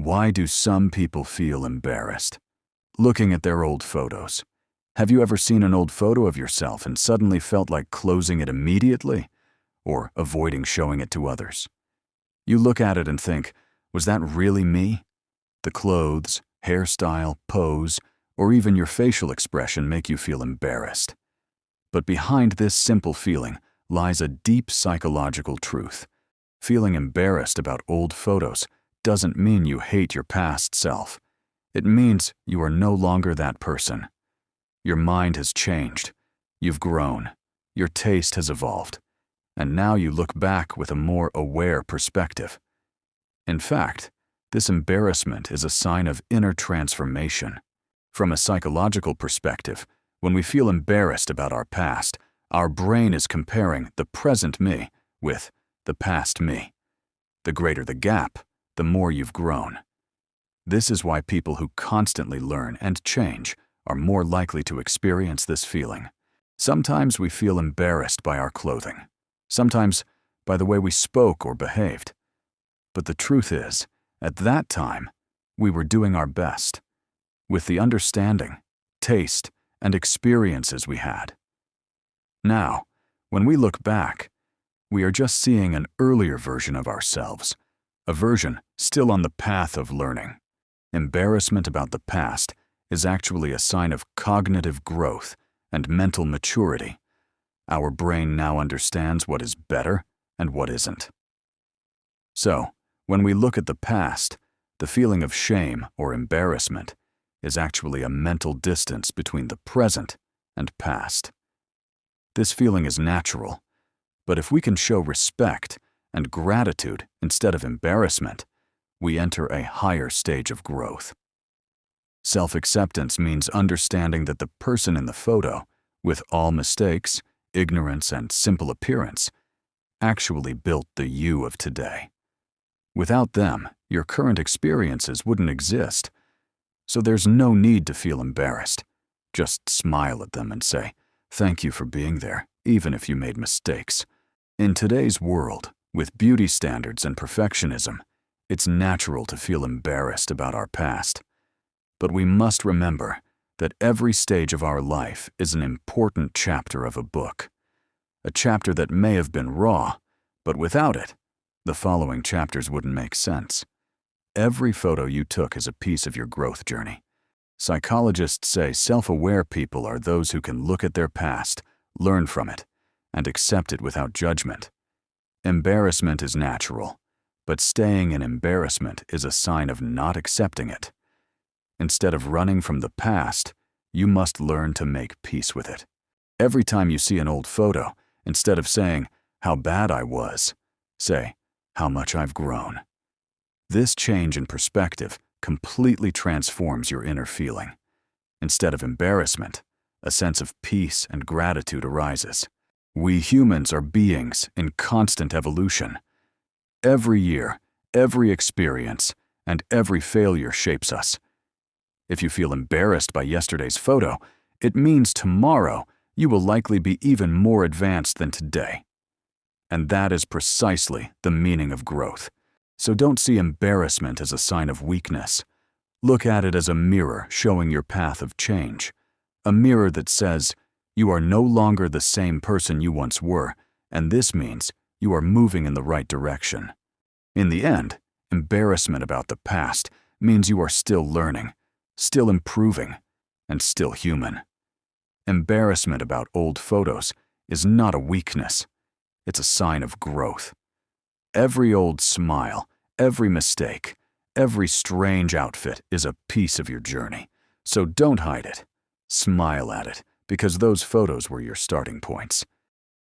Why do some people feel embarrassed? Looking at their old photos. Have you ever seen an old photo of yourself and suddenly felt like closing it immediately? Or avoiding showing it to others? You look at it and think, was that really me? The clothes, hairstyle, pose, or even your facial expression make you feel embarrassed. But behind this simple feeling lies a deep psychological truth. Feeling embarrassed about old photos doesn't mean you hate your past self. It means you are no longer that person. Your mind has changed. You've grown. Your taste has evolved. And now you look back with a more aware perspective. In fact, this embarrassment is a sign of inner transformation. From a psychological perspective, when we feel embarrassed about our past, our brain is comparing the present me with the past me. The greater the gap, the more you've grown. This is why people who constantly learn and change are more likely to experience this feeling. Sometimes we feel embarrassed by our clothing. Sometimes by the way we spoke or behaved. But the truth is, at that time, we were doing our best, with the understanding, taste, and experiences we had. Now, when we look back, we are just seeing an earlier version of ourselves, a version still on the path of learning. Embarrassment about the past is actually a sign of cognitive growth and mental maturity. Our brain now understands what is better and what isn't. So, when we look at the past, the feeling of shame or embarrassment is actually a mental distance between the present and past. This feeling is natural, but if we can show respect and gratitude instead of embarrassment, we enter a higher stage of growth. Self-acceptance means understanding that the person in the photo, with all mistakes, ignorance, and simple appearance, actually built the you of today. Without them, your current experiences wouldn't exist. So there's no need to feel embarrassed. Just smile at them and say, "Thank you for being there, even if you made mistakes." In today's world, with beauty standards and perfectionism, it's natural to feel embarrassed about our past. But we must remember that every stage of our life is an important chapter of a book. A chapter that may have been raw, but without it, the following chapters wouldn't make sense. Every photo you took is a piece of your growth journey. Psychologists say self-aware people are those who can look at their past, learn from it, and accept it without judgment. Embarrassment is natural, but staying in embarrassment is a sign of not accepting it. Instead of running from the past, you must learn to make peace with it. Every time you see an old photo, instead of saying, "How bad I was," say, "How much I've grown." This change in perspective completely transforms your inner feeling. Instead of embarrassment, a sense of peace and gratitude arises. We humans are beings in constant evolution. Every year, every experience, and every failure shapes us. If you feel embarrassed by yesterday's photo, it means tomorrow you will likely be even more advanced than today. And that is precisely the meaning of growth. So don't see embarrassment as a sign of weakness. Look at it as a mirror showing your path of change. A mirror that says, you are no longer the same person you once were, and this means you are moving in the right direction. In the end, embarrassment about the past means you are still learning, still improving, and still human. Embarrassment about old photos is not a weakness. It's a sign of growth. Every old smile, every mistake, every strange outfit is a piece of your journey. So don't hide it. Smile at it, because those photos were your starting points.